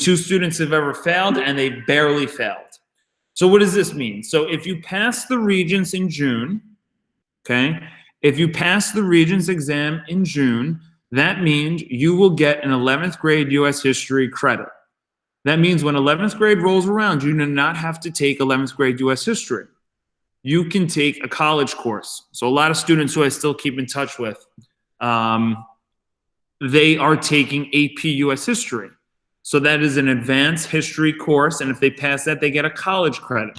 2 students have ever failed, and they barely failed. So what does this mean? So if you pass the Regents in June, okay, if you pass the Regents exam in June, that means you will get an 11th grade U.S. history credit. That means when 11th grade rolls around, you do not have to take 11th grade U.S. history. You can take a college course. So a lot of students who I still keep in touch with, they are taking AP U.S. history. So that is an advanced history course, and if they pass that, they get a college credit.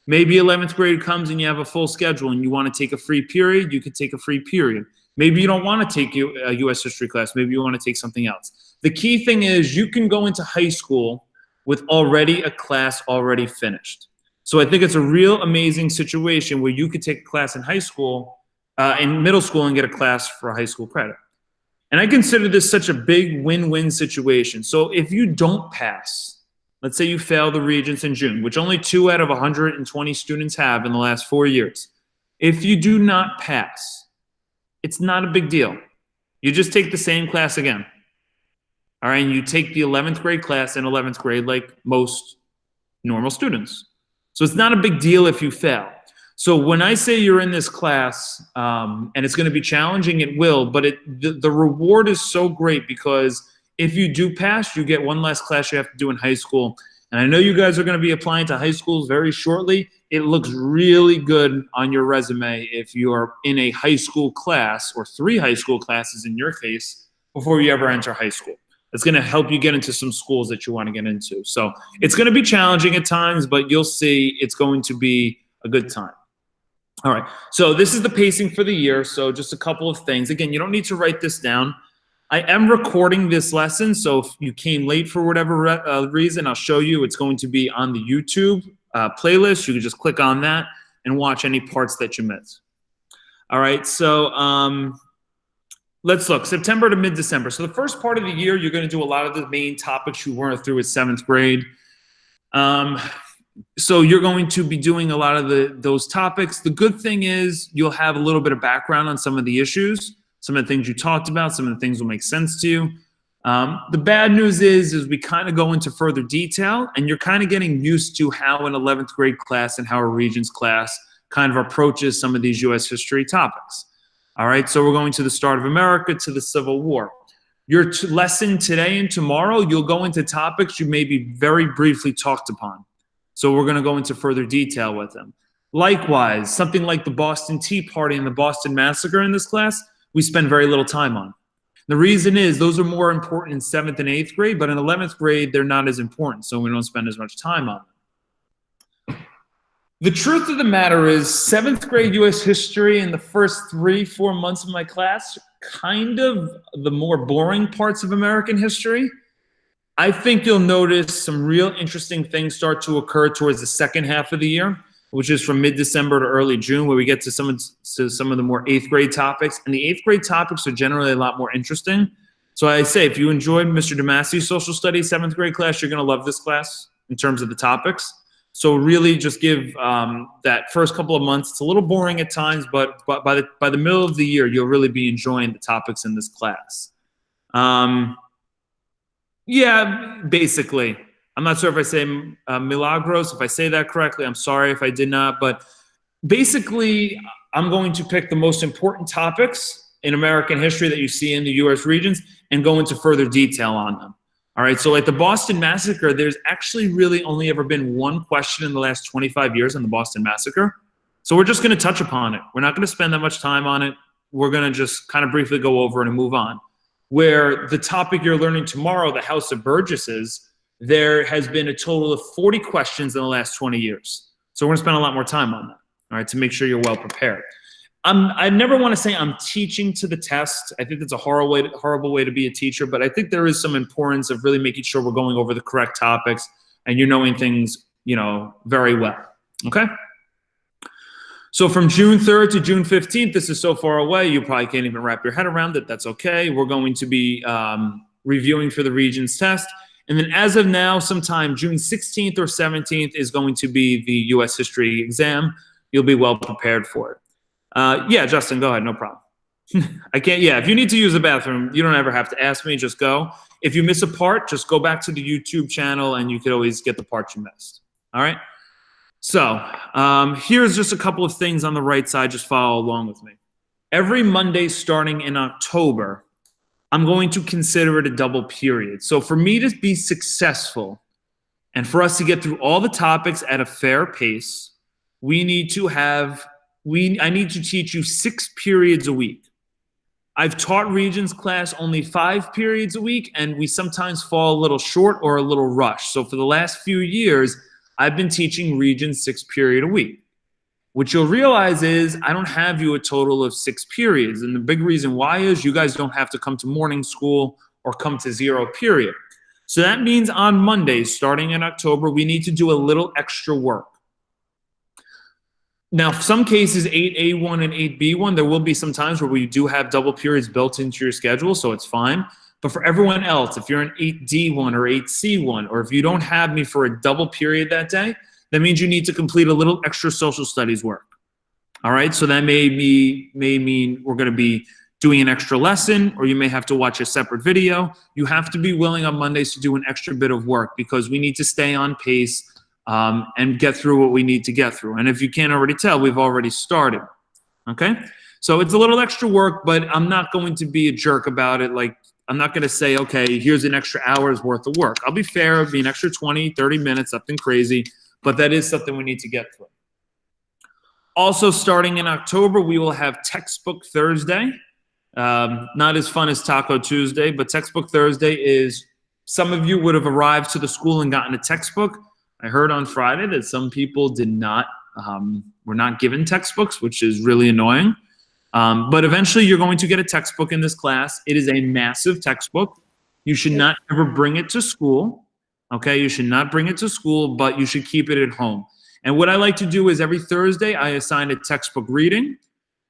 Maybe 11th grade comes and you have a full schedule and you want to take a free period, you could take a free period. Maybe you don't want to take a U.S. history class. Maybe you want to take something else. The key thing is you can go into high school with already a class already finished. So I think it's a real amazing situation where you could take a class in high school, in middle school, and get a class for a high school credit. And I consider this such a big win-win situation. So if you don't pass, let's say you fail the Regents in June, which only 2 out of 120 students have in the last 4 years. If you do not pass, it's not a big deal. You just take the same class again. All right, and you take the 11th grade class in 11th grade like most normal students. So it's not a big deal if you fail. So when I say you're in this class, and it's going to be challenging, it will, but the reward is so great because if you do pass, you get one less class you have to do in high school. And I know you guys are going to be applying to high schools very shortly. It looks really good on your resume if you are in a high school class or 3 high school classes in your case before you ever enter high school. It's going to help you get into some schools that you want to get into. So it's going to be challenging at times, but you'll see it's going to be a good time. All right, so this is the pacing for the year. So just a couple of things. Again, you don't need to write this down. I am recording this lesson, so if you came late for whatever reason, I'll show you. It's going to be on the YouTube playlist. You can just click on that and watch any parts that you missed. All right, so let's look. September to mid-December. So the first part of the year, you're going to do a lot of the main topics you weren't through with 7th grade. So you're going to be doing a lot of those topics. The good thing is you'll have a little bit of background on some of the issues, some of the things you talked about, some of the things will make sense to you. The bad news is we kind of go into further detail, and you're kind of getting used to how an 11th grade class and how a Regents class kind of approaches some of these U.S. history topics. All right, so we're going to the start of America to the Civil War. Your lesson today and tomorrow, you'll go into topics you maybe very briefly talked upon. So we're going to go into further detail with them. Likewise, something like the Boston Tea Party and the Boston Massacre in this class, we spend very little time on. The reason is those are more important in 7th and 8th grade, but in 11th grade, they're not as important, so we don't spend as much time on them. The truth of the matter is 7th grade U.S. history in the first 3-4 months of my class, kind of the more boring parts of American history. I think you'll notice some real interesting things start to occur towards the second half of the year, which is from mid-December to early June, where we get to some of the more 8th grade topics. And the 8th grade topics are generally a lot more interesting. So I say, if you enjoyed Mr. DeMassi's social studies 7th grade class, you're going to love this class in terms of the topics. So really just give that first couple of months. It's a little boring at times, but by the middle of the year, you'll really be enjoying the topics in this class. Yeah, basically. I'm not sure if I say milagros. If I say that correctly, I'm sorry if I did not. But basically, I'm going to pick the most important topics in American history that you see in the U.S. Regents and go into further detail on them. All right, so like the Boston Massacre, there's actually really only ever been one question in the last 25 years on the Boston Massacre. So we're just going to touch upon it. We're not going to spend that much time on it. We're going to just kind of briefly go over it and move on. Where the topic you're learning tomorrow, the House of Burgesses, there has been a total of 40 questions in the last 20 years. So we're going to spend a lot more time on that, all right, to make sure you're well prepared. I never want to say I'm teaching to the test. I think that's a horrible way to be a teacher, but I think there is some importance of really making sure we're going over the correct topics and you're knowing things, you know, very well, okay? So from June 3rd to June 15th, this is so far away, you probably can't even wrap your head around it. That's okay. We're going to be reviewing for the Regents test. And then as of now, sometime June 16th or 17th is going to be the U.S. history exam. You'll be well prepared for it. Yeah, Justin, go ahead. No problem. I can't, yeah, if you need to use the bathroom, you don't ever have to ask me, just go. If you miss a part, just go back to the YouTube channel and you could always get the parts you missed. All right? So here's just a couple of things on the right side, just follow along with me. Every Monday starting in October, I'm going to consider it a double period. So for me to be successful and for us to get through all the topics at a fair pace, I need to teach you 6 periods a week. I've taught Regents class only 5 periods a week, and we sometimes fall a little short or a little rushed. So for the last few years, I've been teaching Regents 6 period a week. What you'll realize is I don't have you a total of 6 periods. And the big reason why is you guys don't have to come to morning school or come to 0 period. So that means on Mondays, starting in October, we need to do a little extra work. Now, for some cases, 8A1 and 8B1, there will be some times where we do have double periods built into your schedule, so it's fine. But for everyone else, if you're an 8D1 or 8C1, or if you don't have me for a double period that day, that means you need to complete a little extra social studies work. All right, so that may mean we're going to be doing an extra lesson, or you may have to watch a separate video. You have to be willing on Mondays to do an extra bit of work because we need to stay on pace and get through what we need to get through. And if you can't already tell, we've already started. Okay, so it's a little extra work, but I'm not going to be a jerk about it. Like, I'm not going to say, okay, here's an extra hour's worth of work. I'll be fair, it'll be an extra 20, 30 minutes, nothing crazy. But that is something we need to get through. Also, starting in October, we will have Textbook Thursday. Not as fun as Taco Tuesday, but Textbook Thursday is, some of you would have arrived to the school and gotten a textbook. I heard on Friday that some people did not, were not given textbooks, which is really annoying. But eventually, you're going to get a textbook in this class. It is a massive textbook. You should not ever bring it to school. Okay, you should not bring it to school, but you should keep it at home. And what I like to do is every Thursday, I assign a textbook reading,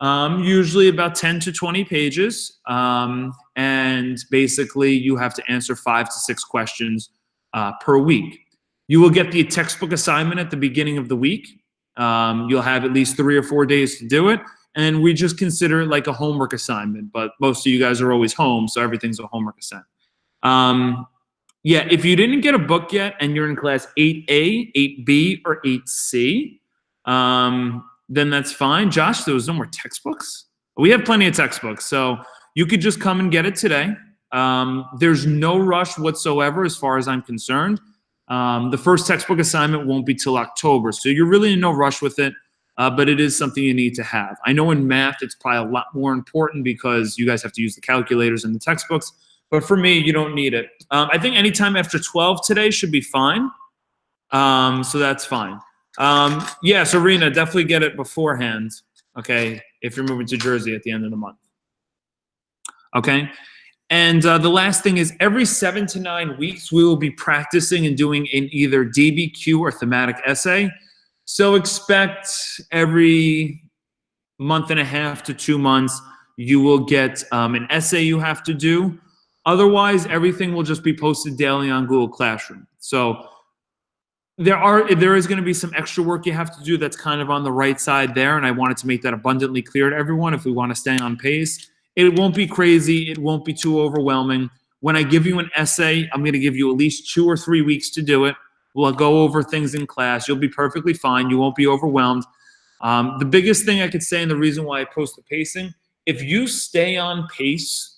usually about 10 to 20 pages. And basically, you have to answer 5 to 6 questions per week. You will get the textbook assignment at the beginning of the week. You'll have at least 3 or 4 days to do it. And we just consider it like a homework assignment. But most of you guys are always home, so everything's a homework assignment. Yeah, if you didn't get a book yet and you're in class 8A, 8B, or 8C, then that's fine. Josh, there was no more textbooks? We have plenty of textbooks, so you could just come and get it today. There's no rush whatsoever as far as I'm concerned. The first textbook assignment won't be till October, so you're really in no rush with it, but it is something you need to have. I know in math it's probably a lot more important because you guys have to use the calculators in the textbooks. But for me, you don't need it. I think anytime after 12 today should be fine. So that's fine. Yeah, Serena, definitely get it beforehand, okay, if you're moving to Jersey at the end of the month. Okay? And the last thing is every 7 to 9 weeks, we will be practicing and doing in either DBQ or thematic essay. So expect every month and a half to 2 months, you will get an essay you have to do. Otherwise, everything will just be posted daily on Google Classroom. So there is going to be some extra work you have to do that's kind of on the right side there, and I wanted to make that abundantly clear to everyone if we want to stay on pace. It won't be crazy. It won't be too overwhelming. When I give you an essay, I'm going to give you at least 2 or 3 weeks to do it. We'll go over things in class. You'll be perfectly fine. You won't be overwhelmed. The biggest thing I could say, and the reason why I post the pacing, if you stay on pace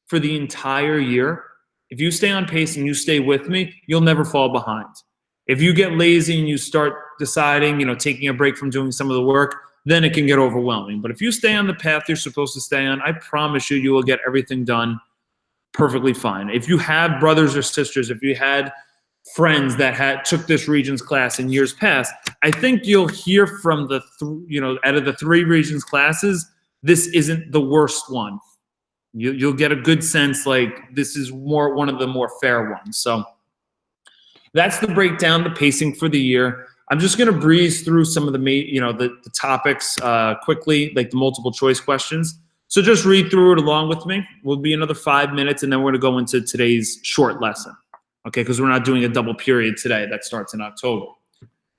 for the entire year, if you stay on pace and you stay with me, you'll never fall behind. If you get lazy and you start deciding, taking a break from doing some of the work, then it can get overwhelming. But if you stay on the path you're supposed to stay on, I promise you, you will get everything done perfectly fine. If you have brothers or sisters, if you had friends that took this Regents class in years past, I think you'll hear from out of the 3 Regents classes, this isn't the worst one. You'll get a good sense like this is one of the more fair ones. So that's the breakdown, the pacing for the year. I'm just going to breeze through some of the the topics quickly, like the multiple choice questions. So just read through it along with me. We'll be another 5 minutes, and then we're going to go into today's short lesson, okay? Because we're not doing a double period today. That starts in October.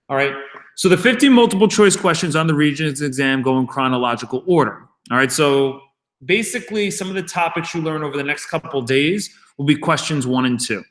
All right. So the 50 multiple choice questions on the Regents exam go in chronological order. All right. So basically some of the topics you learn over the next couple of days will be questions 1 and 2.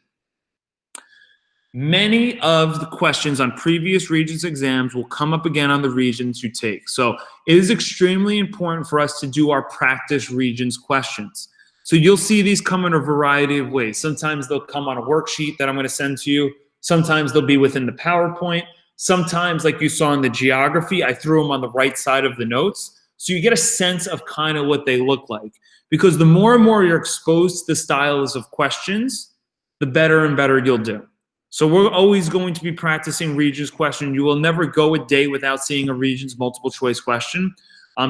Many of the questions on previous Regents exams will come up again on the Regents you take. So it is extremely important for us to do our practice Regents questions. So you'll see these come in a variety of ways. Sometimes they'll come on a worksheet that I'm going to send to you. Sometimes they'll be within the PowerPoint. Sometimes, like you saw in the geography, I threw them on the right side of the notes. So you get a sense of kind of what they look like. Because the more and more you're exposed to the styles of questions, the better and better you'll do. So we're always going to be practicing Regents question. You will never go a day without seeing a Regents multiple choice question.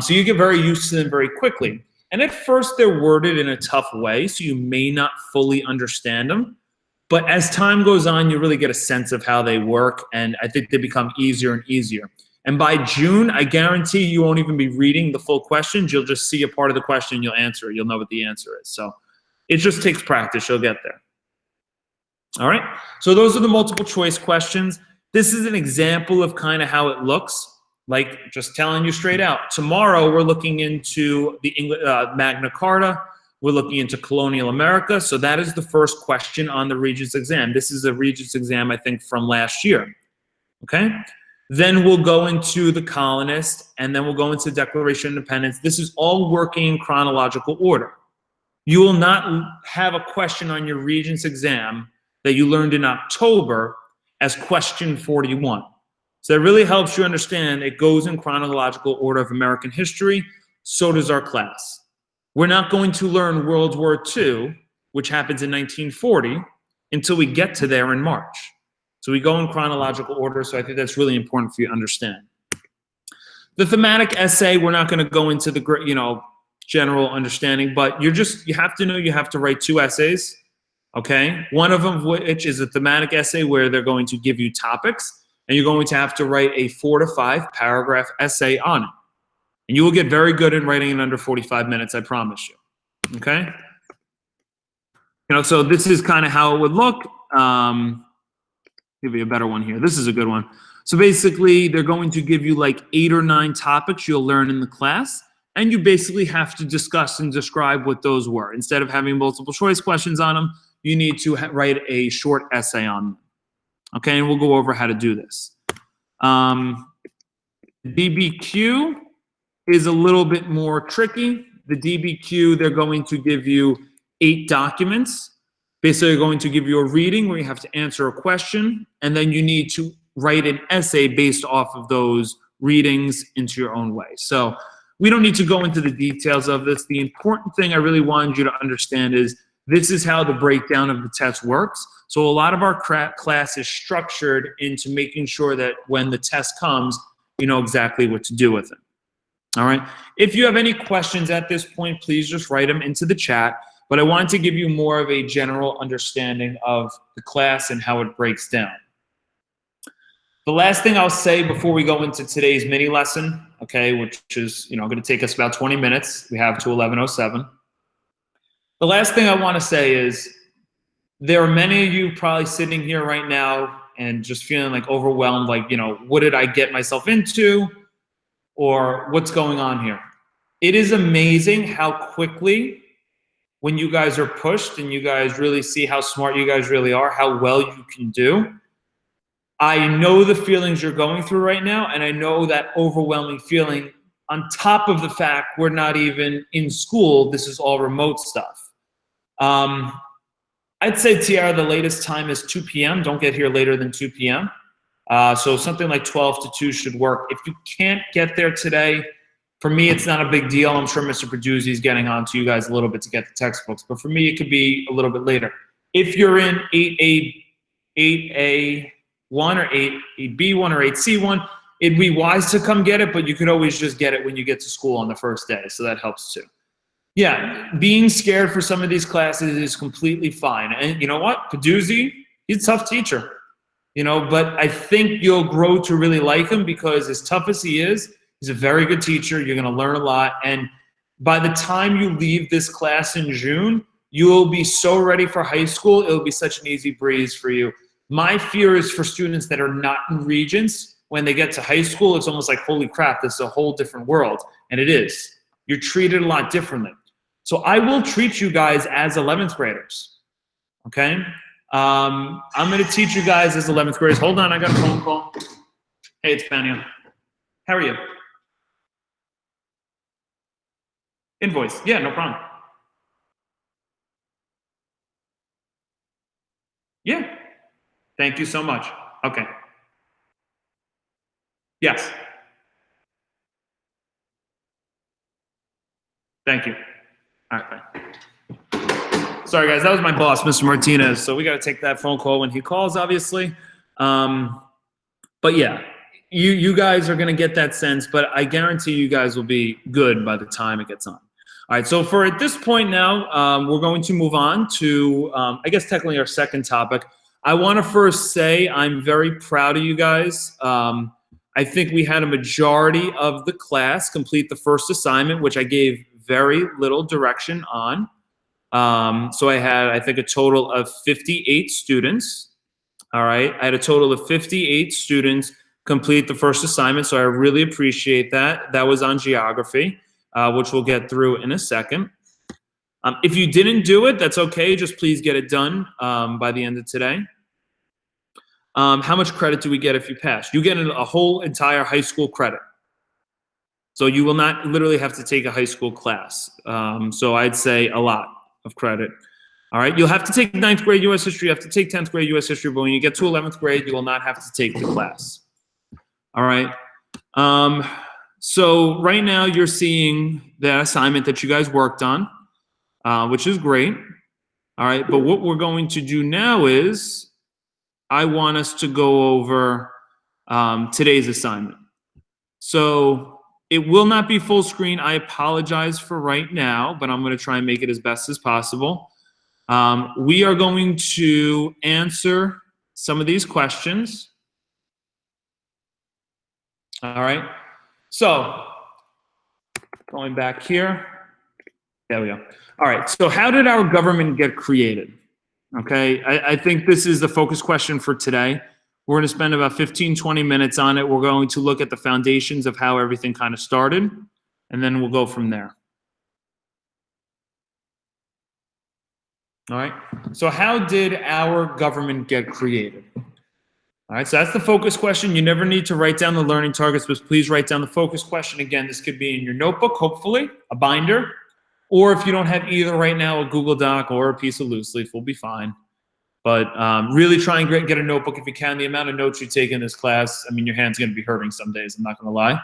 So you get very used to them very quickly. And at first they're worded in a tough way, so you may not fully understand them. But as time goes on, you really get a sense of how they work, and I think they become easier and easier. And by June, I guarantee you won't even be reading the full questions. You'll just see a part of the question, you'll answer it. You'll know what the answer is. So it just takes practice. You'll get there. All right, so those are the multiple choice questions. This is an example of kind of how it looks, like just telling you straight out. Tomorrow, we're looking into the Magna Carta. We're looking into colonial America. So that is the first question on the Regents exam. This is a Regents exam, I think, from last year, okay? Then we'll go into the colonists, and then we'll go into the Declaration of Independence. This is all working in chronological order. You will not have a question on your Regents exam that you learned in October as question 41. So that really helps you understand it goes in chronological order of American history. So does our class. We're not going to learn World War II, which happens in 1940, until we get to there in March. So we go in chronological order, so I think that's really important for you to understand. The thematic essay, we're not going to go into the general understanding, but you have to know you have to write 2 essays. Okay, one of them which is a thematic essay where they're going to give you topics, and you're going to have to write a 4 to 5 paragraph essay on it. And you will get very good in writing in under 45 minutes, I promise you. Okay? So this is kind of how it would look. Give you a better one here. This is a good one. So basically, they're going to give you like 8 or 9 topics you'll learn in the class, and you basically have to discuss and describe what those were. Instead of having multiple choice questions on them, you need to write a short essay on them. Okay, and we'll go over how to do this. DBQ is a little bit more tricky. The DBQ, they're going to give you 8 documents. Basically, they're going to give you a reading where you have to answer a question, and then you need to write an essay based off of those readings into your own way. So we don't need to go into the details of this. The important thing I really wanted you to understand is this is how the breakdown of the test works. So a lot of our class is structured into making sure that when the test comes, you know exactly what to do with it. All right. If you have any questions at this point, please just write them into the chat. But I wanted to give you more of a general understanding of the class and how it breaks down. The last thing I'll say before we go into today's mini lesson, okay, which is going to take us about 20 minutes. We have to 11:07. The last thing I want to say is there are many of you probably sitting here right now and just feeling like overwhelmed, like, what did I get myself into, or what's going on here? It is amazing how quickly, when you guys are pushed and you guys really see how smart you guys really are, how well you can do. I know the feelings you're going through right now, and I know that overwhelming feeling on top of the fact we're not even in school. This is all remote stuff. I'd say, Tiara, the latest time is 2 p.m. Don't get here later than 2 p.m. So something like 12 to 2 should work. If you can't get there today, for me, it's not a big deal. I'm sure Mr. Peduzzi is getting on to you guys a little bit to get the textbooks. But for me, it could be a little bit later. If you're in 8A1 or 8B1 or 8C1, it'd be wise to come get it, but you could always just get it when you get to school on the first day. So that helps too. Yeah, being scared for some of these classes is completely fine. And you know what? Peduzzi, he's a tough teacher. But I think you'll grow to really like him because as tough as he is, he's a very good teacher. You're going to learn a lot. And by the time you leave this class in June, you will be so ready for high school. It'll be such an easy breeze for you. My fear is for students that are not in Regents. When they get to high school, it's almost like, holy crap, this is a whole different world. And it is. You're treated a lot differently. So I will treat you guys as 11th graders, okay? I'm going to teach you guys as 11th graders. Hold on, I got a phone call. Hey, it's Benny. How are you? Invoice. Yeah, no problem. Yeah. Thank you so much. Okay. Yes. Thank you. All right, bye. Sorry, guys. That was my boss, Mr. Martinez. So we got to take that phone call when he calls, obviously. But yeah, you guys are going to get that sense, but I guarantee you guys will be good by the time it gets on. All right, so for at this point now, we're going to move on to, I guess, technically our second topic. I want to first say I'm very proud of you guys. I think we had a majority of the class complete the first assignment, which I gave very little direction on. So I had, I think, a total of 58 students. All right, I had a total of 58 students complete the first assignment, so I really appreciate that. That was on geography, which we'll get through in a second. If you didn't do it, that's okay. Just please get it done by the end of today. How much credit do we get if you pass? You get a whole entire high school credit. So you will not literally have to take a high school class. So I'd say a lot of credit. All right, you'll have to take 9th grade U.S. history, you have to take 10th grade U.S. history, but when you get to 11th grade, you will not have to take the class. All right. So right now you're seeing the assignment that you guys worked on, which is great. All right, but what we're going to do now is I want us to go over today's assignment. So it will not be full screen. I apologize for right now, but I'm going to try and make it as best as possible. We are going to answer some of these questions. All right. So going back here. There we go. All right. So how did our government get created? Okay. I think this is the focus question for today. We're going to spend about 15, 20 minutes on it. We're going to look at the foundations of how everything kind of started, and then we'll go from there. All right. So how did our government get created? All right. So that's the focus question. You never need to write down the learning targets, but please write down the focus question. Again, this could be in your notebook, hopefully, a binder, or if you don't have either right now, a Google Doc or a piece of loose leaf will be fine. But really try and get a notebook if you can. The amount of notes you take in this class, I mean, your hand's going to be hurting some days. I'm not going to lie.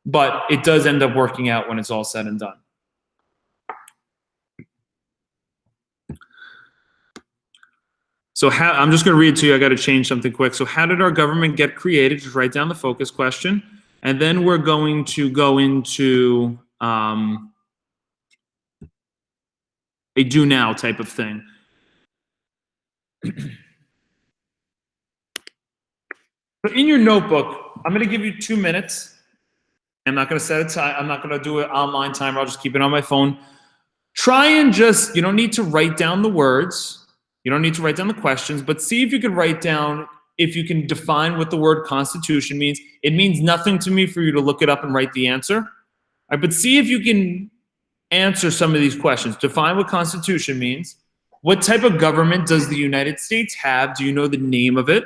But it does end up working out when it's all said and done. So I'm just going to read it to you. I got to change something quick. So how did our government get created? Just write down the focus question. And then we're going to go into a do now type of thing. So in your notebook, I'm going to give you 2 minutes. I'm not going to set a time. I'm not going to do an online timer. I'll just keep it on my phone. Try and just, you don't need to write down the words. You don't need to write down the questions, but see if you can write down, if you can define what the word constitution means. It means nothing to me for you to look it up and write the answer. All right, but see if you can answer some of these questions. Define what constitution means. What type of government does the United States have? Do you know the name of it?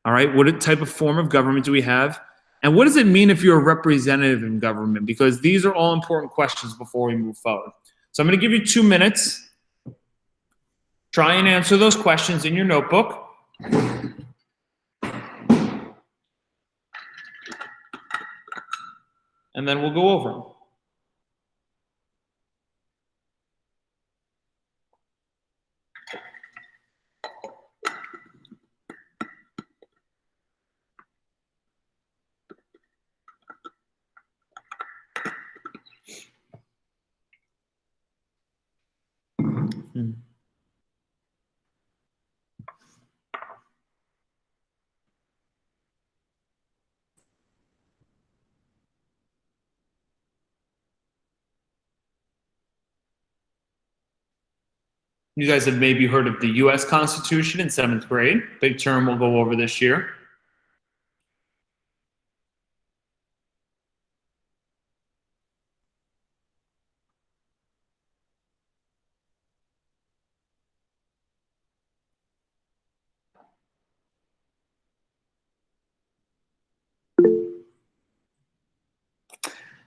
All right, what type of form of government do we have? And what does it mean if you're a representative in government? Because these are all important questions before we move forward. So I'm going to give you 2 minutes. Try and answer those questions in your notebook. And then we'll go over them. You guys have maybe heard of the U.S. Constitution in 7th grade. Big term we'll go over this year.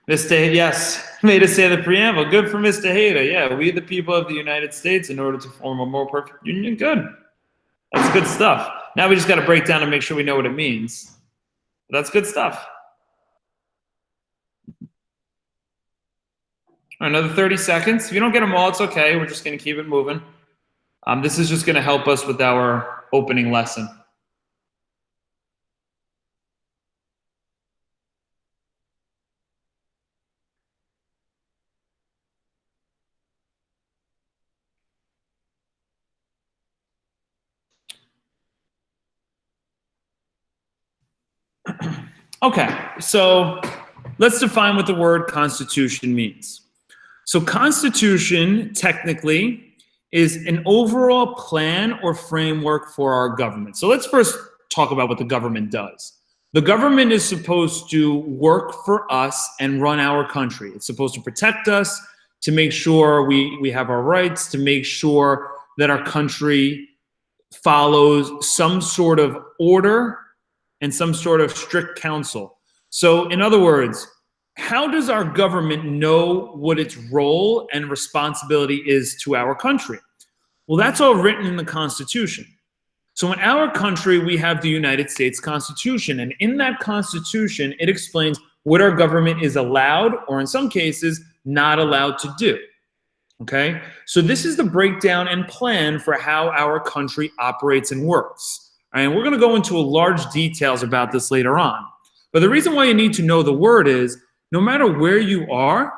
Mr. Yes, made us say the preamble. Good for Mr. Hader. Yeah, we the people of the United States, in order to form a more perfect union. Good. That's good stuff. Now we just got to break down and make sure we know what it means. That's good stuff. Another 30 seconds. If you don't get them all, it's okay. We're just going to keep it moving. This is just going to help us with our opening lesson. Okay, so let's define what the word constitution means. So constitution, technically, is an overall plan or framework for our government. So let's first talk about what the government does. The government is supposed to work for us and run our country. It's supposed to protect us, to make sure we have our rights, to make sure that our country follows some sort of order and some sort of strict counsel. So in other words, how does our government know what its role and responsibility is to our country? Well, that's all written in the Constitution. So in our country, we have the United States Constitution. And in that Constitution, it explains what our government is allowed, or in some cases, not allowed to do. Okay? So this is the breakdown and plan for how our country operates and works. And we're going to go into large details about this later on. But the reason why you need to know the word is, no matter where you are,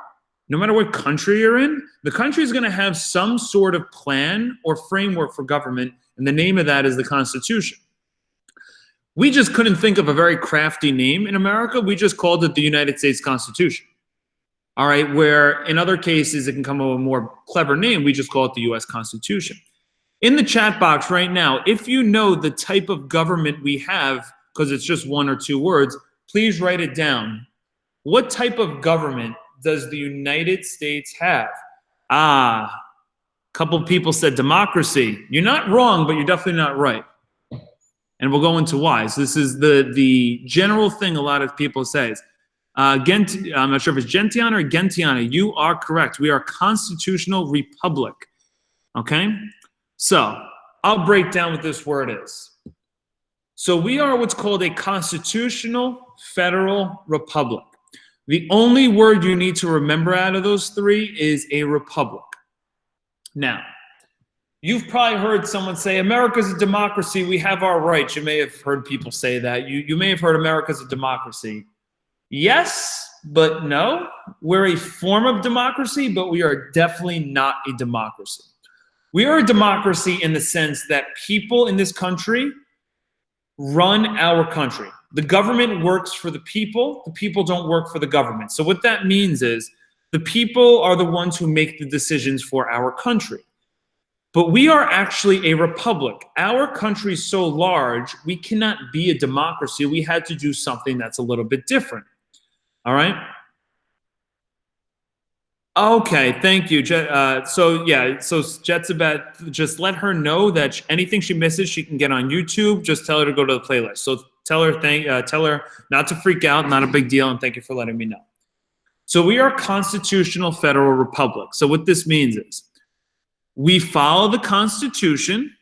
no matter what country you're in, the country is going to have some sort of plan or framework for government, and the name of that is the Constitution. We just couldn't think of a very crafty name in America. We just called it the United States Constitution. All right, where in other cases it can come up with a more clever name, we just call it the US Constitution. In the chat box right now, if you know the type of government we have, because it's just one or two words, please write it down. What type of government does the United States have? A couple people said democracy. You're not wrong, but you're definitely not right. And we'll go into why. So this is the general thing a lot of people say. I'm not sure if it's Gentiana or Gentiana. You are correct. We are a constitutional republic. Okay? So I'll break down what this word is. So we are what's called a constitutional federal republic. The only word you need to remember out of those three is a republic. Now, you've probably heard someone say, America's a democracy, we have our rights. You may have heard people say that. You may have heard America's a democracy. Yes, but no. We're a form of democracy, but we are definitely not a democracy. We are a democracy in the sense that people in this country run our country. The government works for the people don't work for the government. So what that means is the people are the ones who make the decisions for our country. But we are actually a republic. Our country is so large, we cannot be a democracy. We had to do something that's a little bit different. All right? Okay, thank you. So Jetsabet, just let her know that anything she misses, she can get on YouTube. Just tell her to go to the playlist. So tell her not to freak out, not a big deal, and thank you for letting me know. So we are a constitutional federal republic. So what this means is we follow the Constitution,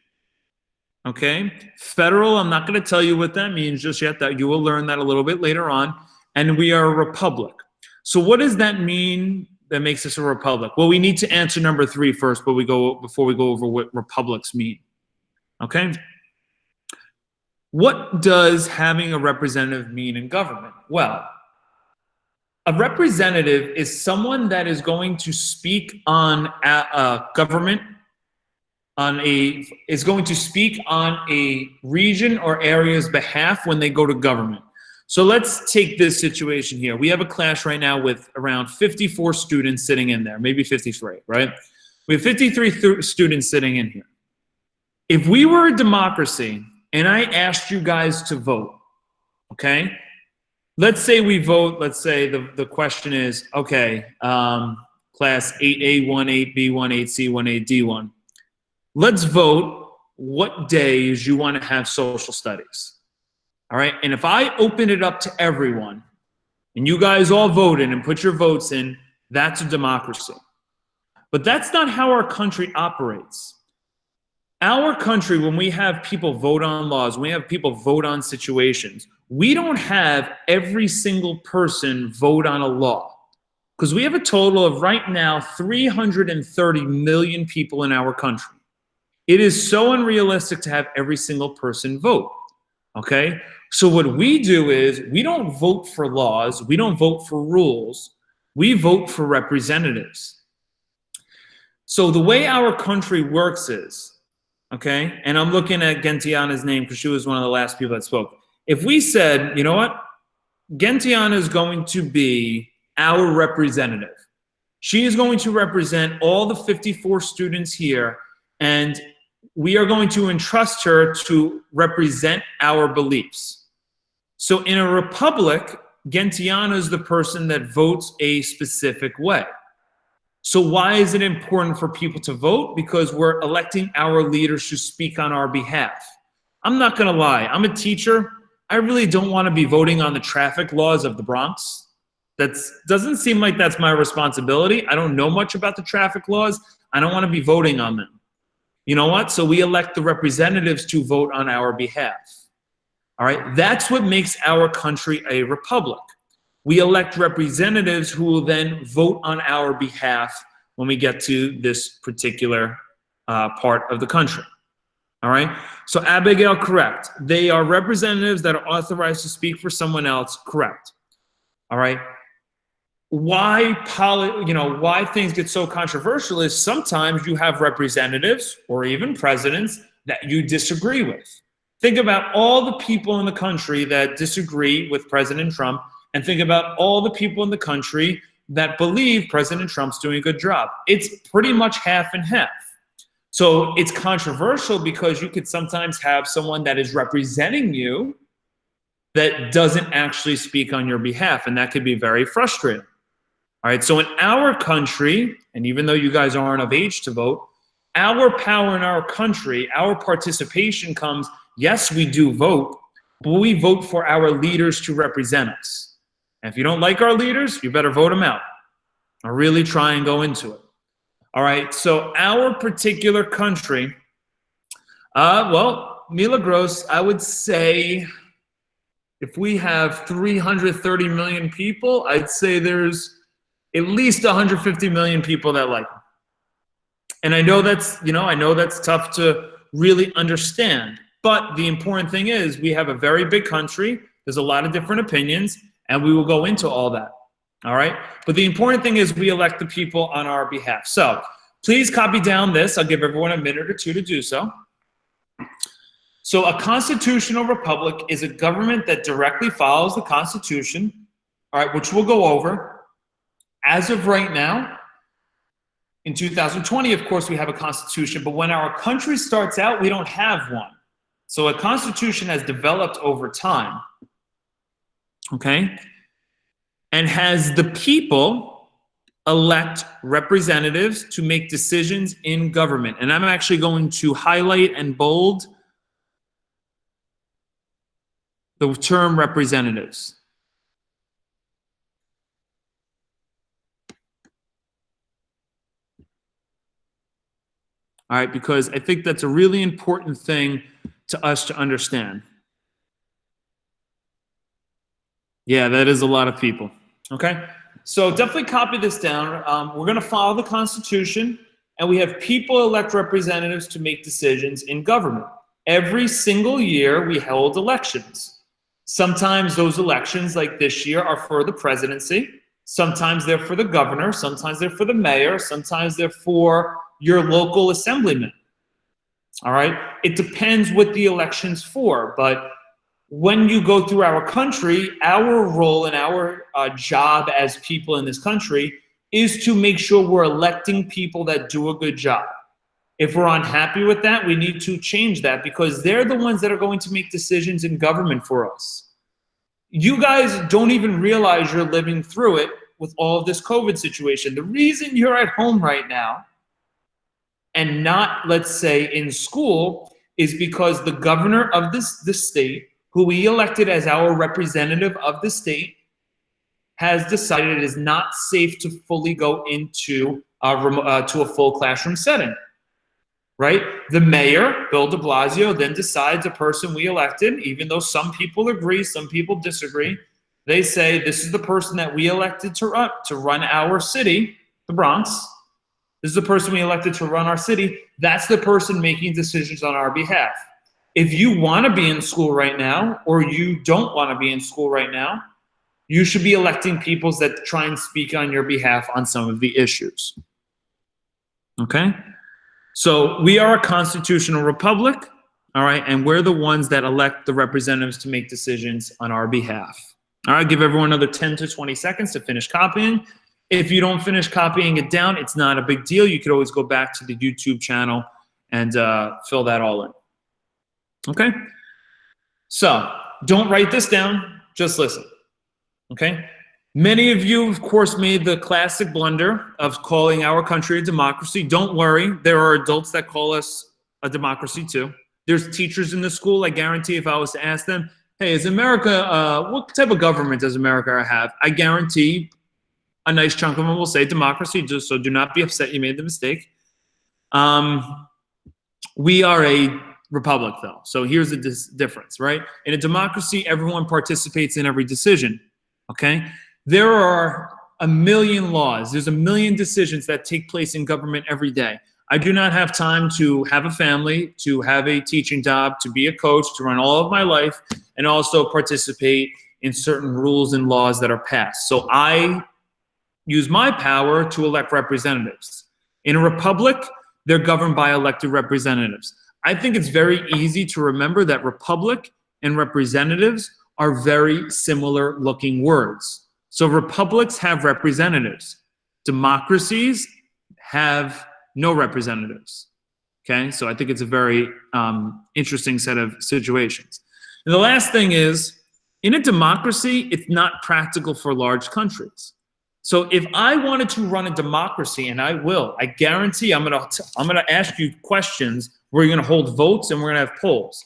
okay? Federal, I'm not going to tell you what that means just yet. That you will learn that a little bit later on. And we are a republic. So what does that mean that makes us a republic? Well, we need to answer number 3 first, before we go over what republics mean. Okay? What does having a representative mean in government? Well, a representative is someone that is going to speak on government, is going to speak on a region or area's behalf when they go to government. So let's take this situation here. We have a class right now with around 54 students sitting in there, maybe 53, right? We have 53 students sitting in here. If we were a democracy and I asked you guys to vote, okay? Let's say we vote, let's say the question is, okay, class 8A, 1A, B1, 8C, 1A, D1. Let's vote what days you want to have social studies. All right, and if I open it up to everyone, and you guys all voted and put your votes in, that's a democracy. But that's not how our country operates. Our country, when we have people vote on laws, when we have people vote on situations, we don't have every single person vote on a law. Because we have a total of right now 330 million people in our country. It is so unrealistic to have every single person vote. Okay? So what we do is we don't vote for laws, we don't vote for rules, we vote for representatives. So the way our country works is, okay, and I'm looking at Gentiana's name because she was one of the last people that spoke. If we said, you know what, Gentiana is going to be our representative. She is going to represent all the 54 students here, and we are going to entrust her to represent our beliefs. So in a republic, Gentiana is the person that votes a specific way. So why is it important for people to vote? Because we're electing our leaders to speak on our behalf. I'm not gonna lie, I'm a teacher. I really don't wanna be voting on the traffic laws of the Bronx. That doesn't seem like that's my responsibility. I don't know much about the traffic laws. I don't wanna be voting on them. You know what? So we elect the representatives to vote on our behalf. All right, that's what makes our country a republic. We elect representatives who will then vote on our behalf when we get to this particular part of the country. All right, so Abigail, correct. They are representatives that are authorized to speak for someone else, correct. All right, why things get so controversial is sometimes you have representatives or even presidents that you disagree with. Think about all the people in the country that disagree with President Trump, and think about all the people in the country that believe President Trump's doing a good job. It's pretty much half and half. So it's controversial because you could sometimes have someone that is representing you that doesn't actually speak on your behalf, and that could be very frustrating. All right, so in our country, and even though you guys aren't of age to vote, our power in our country, our participation comes, yes, we do vote, but we vote for our leaders to represent us. And if you don't like our leaders, you better vote them out or really try and go into it. All right, so our particular country, well, Milagros, I would say if we have 330 million people, I'd say there's at least 150 million people that like them. And I know that's tough to really understand. But the important thing is we have a very big country. There's a lot of different opinions, and we will go into all that. All right. But the important thing is we elect the people on our behalf. So please copy down this. I'll give everyone a minute or two to do so. So a constitutional republic is a government that directly follows the Constitution, all right, which we'll go over. As of right now, in 2020, of course, we have a constitution, but when our country starts out, we don't have one. So a constitution has developed over time, okay, and has the people elect representatives to make decisions in government. And I'm actually going to highlight and bold the term representatives. All right, because I think that's a really important thing to us to understand. Yeah, that is a lot of people. Okay, so definitely copy this down. We're going to follow the Constitution, and we have people elect representatives to make decisions in government. Every single year, we hold elections. Sometimes those elections, like this year, are for the presidency. Sometimes they're for the governor. Sometimes they're for the mayor. Sometimes they're for your local assemblyman. All right? It depends what the election's for, but when you go through our country, our role and our job as people in this country is to make sure we're electing people that do a good job. If we're unhappy with that, we need to change that because they're the ones that are going to make decisions in government for us. You guys don't even realize you're living through it with all of this COVID situation. The reason you're at home right now and not, let's say, in school is because the governor of this state, who we elected as our representative of the state, has decided it is not safe to fully go into to a full classroom setting, right? The mayor, Bill de Blasio, then decides a person we elected, even though some people agree, some people disagree. They say, this is the person that we elected to run our city, the Bronx. This is the person we elected to run our city. That's the person making decisions on our behalf. If you want to be in school right now, or you don't want to be in school right now, you should be electing people that try and speak on your behalf on some of the issues. Okay? So we are a constitutional republic, all right? And we're the ones that elect the representatives to make decisions on our behalf. All right, give everyone another 10 to 20 seconds to finish copying. If you don't finish copying it down, it's not a big deal. You could always go back to the YouTube channel and fill that all in. Okay? So don't write this down, just listen. Okay? Many of you, of course, made the classic blunder of calling our country a democracy. Don't worry, there are adults that call us a democracy too. There's teachers in the school, I guarantee if I was to ask them, hey, is America, what type of government does America have? I guarantee a nice chunk of them will say democracy, just so do not be upset you made the mistake. We are a republic though, so here's the difference, right? In a democracy, everyone participates in every decision, okay? There are a million laws, there's a million decisions that take place in government every day. I do not have time to have a family, to have a teaching job, to be a coach, to run all of my life, and also participate in certain rules and laws that are passed. So I use my power to elect representatives. In a republic, they're governed by elected representatives. I think it's very easy to remember that republic and representatives are very similar looking words. So republics have representatives. Democracies have no representatives. Okay, so I think it's a very interesting set of situations. And the last thing is, in a democracy, it's not practical for large countries. So if I wanted to run a democracy, and I will, I guarantee I'm gonna ask you questions. We're gonna hold votes and we're gonna have polls.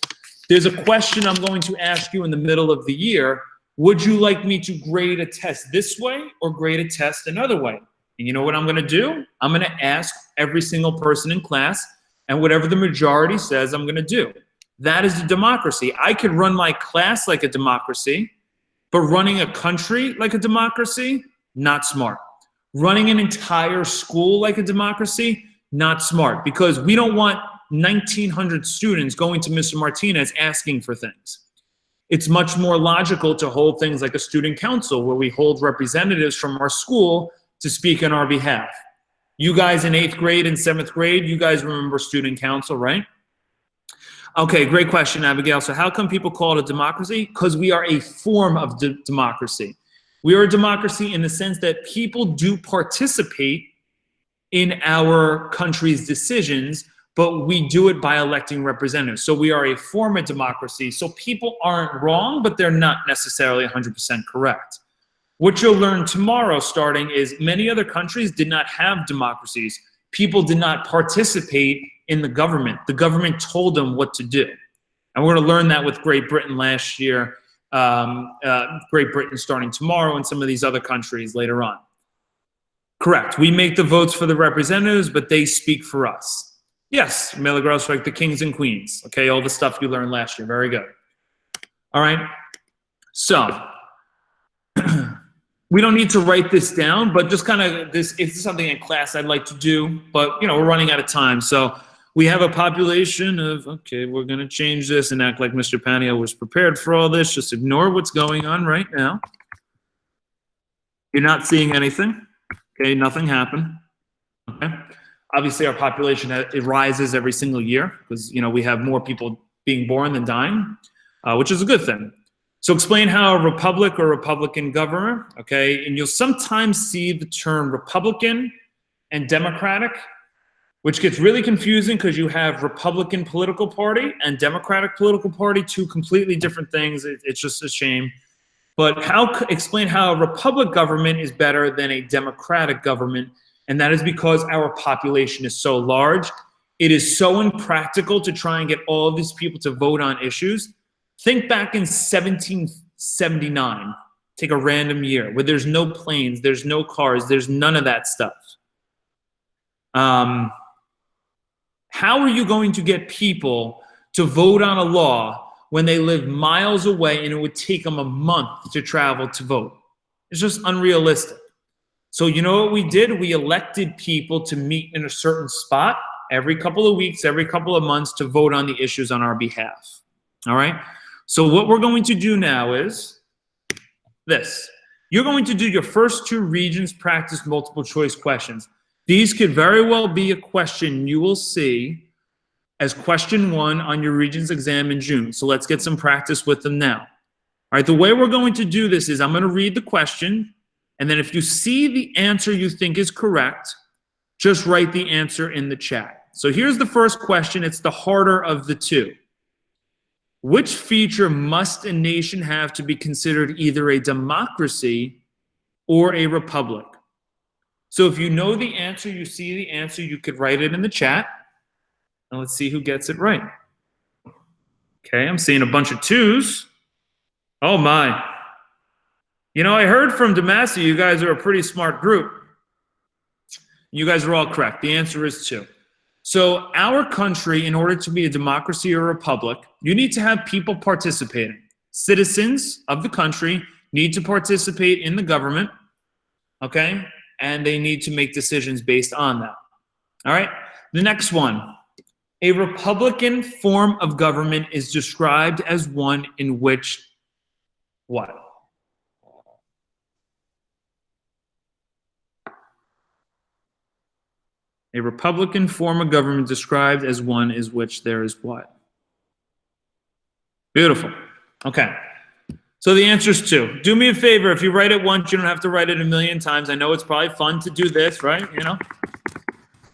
There's a question I'm going to ask you in the middle of the year. Would you like me to grade a test this way or grade a test another way? And you know what I'm gonna do? I'm gonna ask every single person in class, and whatever the majority says, I'm gonna do. That is a democracy. I could run my class like a democracy, but running a country like a democracy, not smart. Running an entire school like a democracy, not smart, because we don't want 1,900 students going to Mr. Martinez asking for things. It's much more logical to hold things like a student council where we hold representatives from our school to speak on our behalf. You guys in 8th grade and 7th grade, you guys remember student council, right? Okay, great question, Abigail. So how come people call it a democracy? Because we are a form of democracy. We are a democracy in the sense that people do participate in our country's decisions, but we do it by electing representatives. So we are a form of democracy. So people aren't wrong, but they're not necessarily 100% correct. What you'll learn tomorrow starting is many other countries did not have democracies. People did not participate in the government. The government told them what to do. And we're gonna learn that with Great Britain last year, Great Britain starting tomorrow, and some of these other countries later on. Correct, we make the votes for the representatives, but they speak for us. Yes, Milligros, like the kings and queens. Okay, all the stuff you learned last year, very good. All right, so we don't need to write this down, but just kind of this is something in class I'd like to do, but you know, we're running out of time. So we have a population of, okay, we're gonna change this and act like Mr. Panio was prepared for all this. Just ignore what's going on right now. You're not seeing anything, okay, nothing happened, okay? Obviously our population, it rises every single year because, you know, we have more people being born than dying, which is a good thing. So explain how a republic or Republican government, okay? And you'll sometimes see the term Republican and Democratic, which gets really confusing because you have Republican political party and Democratic political party, two completely different things. It's just a shame. But explain how a republic government is better than a democratic government, and that is because our population is so large. It is so impractical to try and get all of these people to vote on issues. Think back in 1779 Take a random year where there's no planes, there's no cars, there's none of that stuff. How are you going to get people to vote on a law when they live miles away and it would take them a month to travel to vote? It's just unrealistic. So you know what we did? We elected people to meet in a certain spot every couple of weeks, every couple of months to vote on the issues on our behalf. All right? So what we're going to do now is this. You're going to do your first 2 Regents practice multiple choice questions. These could very well be a question you will see as question 1 on your Regents exam in June. So let's get some practice with them now. All right, the way we're going to do this is I'm going to read the question, and then if you see the answer you think is correct, just write the answer in the chat. So here's the first question. It's the harder of the 2. Which feature must a nation have to be considered either a democracy or a republic? So if you know the answer, you see the answer, you could write it in the chat. And let's see who gets it right. Okay, I'm seeing a bunch of 2s. Oh my. You know, I heard from Damasio, you guys are a pretty smart group. You guys are all correct. The answer is 2. So our country, in order to be a democracy or a republic, you need to have people participating. Citizens of the country need to participate in the government, okay? And they need to make decisions based on that. All right? The next one. A Republican form of government is described as one in which what? A Republican form of government described as one is which there is what? Beautiful. Okay. So the answer is 2. Do me a favor. If you write it once, you don't have to write it a million times. I know it's probably fun to do this, right? You know?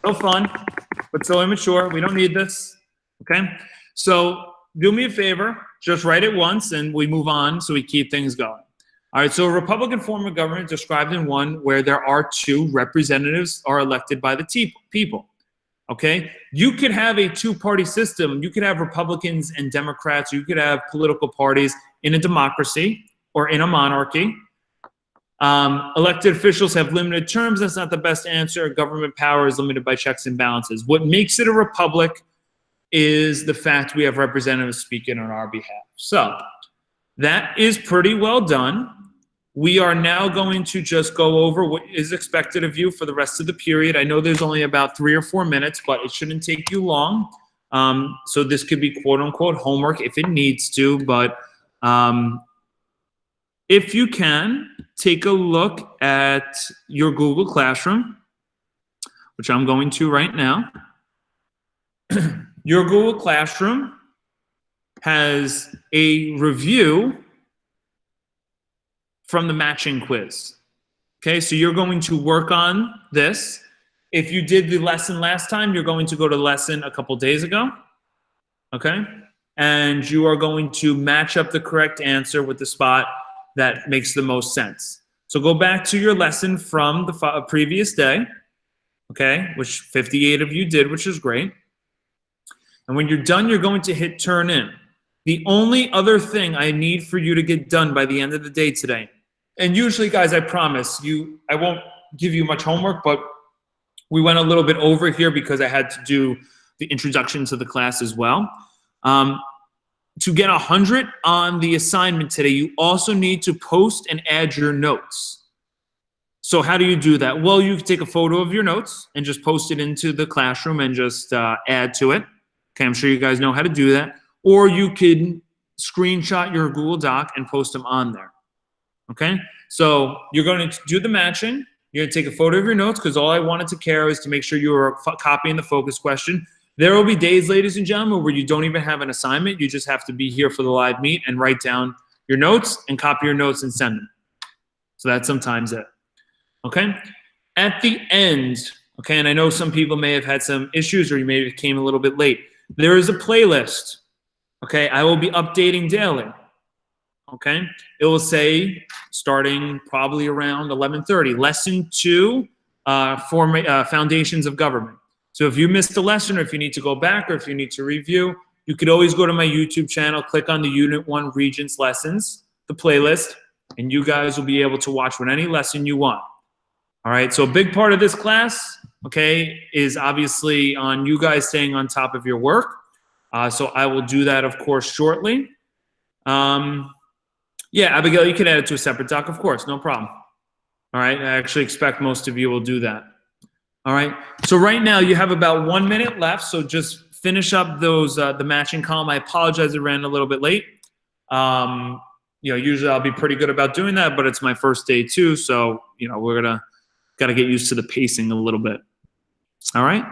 So fun, but so immature. We don't need this. Okay? So do me a favor. Just write it once and we move on so we keep things going. All right, so a Republican form of government described in one where there are 2 representatives are elected by the people, okay? You could have a 2-party system. You could have Republicans and Democrats. You could have political parties in a democracy or in a monarchy. Elected officials have limited terms. That's not the best answer. Government power is limited by checks and balances. What makes it a republic is the fact we have representatives speaking on our behalf. So that is pretty well done. We are now going to just go over what is expected of you for the rest of the period. I know there's only about 3 or 4 minutes, but it shouldn't take you long. So this could be quote unquote homework if it needs to, but if you can, take a look at your Google Classroom, which I'm going to right now. Your Google Classroom has a review from the matching quiz. Okay, so you're going to work on this. If you did the lesson last time, you're going to go to the lesson a couple days ago. Okay, and you are going to match up the correct answer with the spot that makes the most sense. So go back to your lesson from the previous day, okay, which 58 of you did, which is great. And when you're done, you're going to hit turn in. The only other thing I need for you to get done by the end of the day today, and usually, guys, I promise you, I won't give you much homework, but we went a little bit over here because I had to do the introduction to the class as well. To get 100 on the assignment today, you also need to post and add your notes. So how do you do that? Well, you can take a photo of your notes and just post it into the classroom and just add to it. Okay, I'm sure you guys know how to do that. Or you could screenshot your Google Doc and post them on there. Okay, so you're going to do the matching. You're going to take a photo of your notes because all I wanted to care is to make sure you were copying the focus question. There will be days, ladies and gentlemen, where you don't even have an assignment. You just have to be here for the live meet and write down your notes and copy your notes and send them. So that's sometimes it. Okay, at the end, okay, and I know some people may have had some issues or you maybe came a little bit late. There is a playlist. Okay, I will be updating daily. Okay, it will say starting probably around 11:30, lesson 2, foundations of government. So if you missed a lesson or if you need to go back or if you need to review, you could always go to my YouTube channel, click on the Unit 1 Regents lessons, the playlist, and you guys will be able to watch with any lesson you want. All right, so a big part of this class, okay, is obviously on you guys staying on top of your work. So I will do that, of course, shortly. Yeah, Abigail, you can add it to a separate doc, of course, no problem. All right, I actually expect most of you will do that. All right, so right now you have about 1 minute left, so just finish up those the matching column. I apologize, it ran a little bit late. You know, usually I'll be pretty good about doing that, but it's my first day too, so you know we're gotta get used to the pacing a little bit. All right.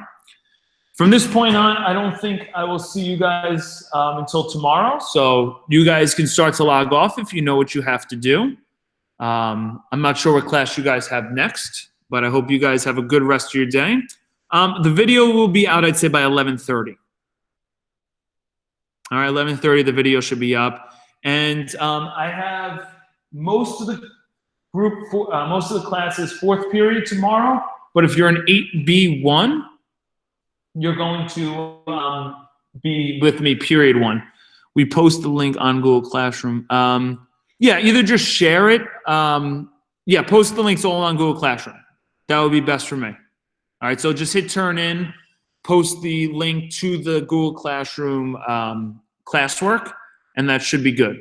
From this point on, I don't think I will see you guys until tomorrow. So you guys can start to log off if you know what you have to do. I'm not sure what class you guys have next, but I hope you guys have a good rest of your day. The video will be out, I'd say, by 11:30. All right, 11:30, the video should be up. And I have most of the group, most of the classes, fourth period tomorrow. But if you're an 8B1, you're going to be with me, period 1. We post the link on Google Classroom. Yeah, either just share it. Yeah, post the links all on Google Classroom. That would be best for me. All right, so just hit turn in, post the link to the Google Classroom classwork, and that should be good.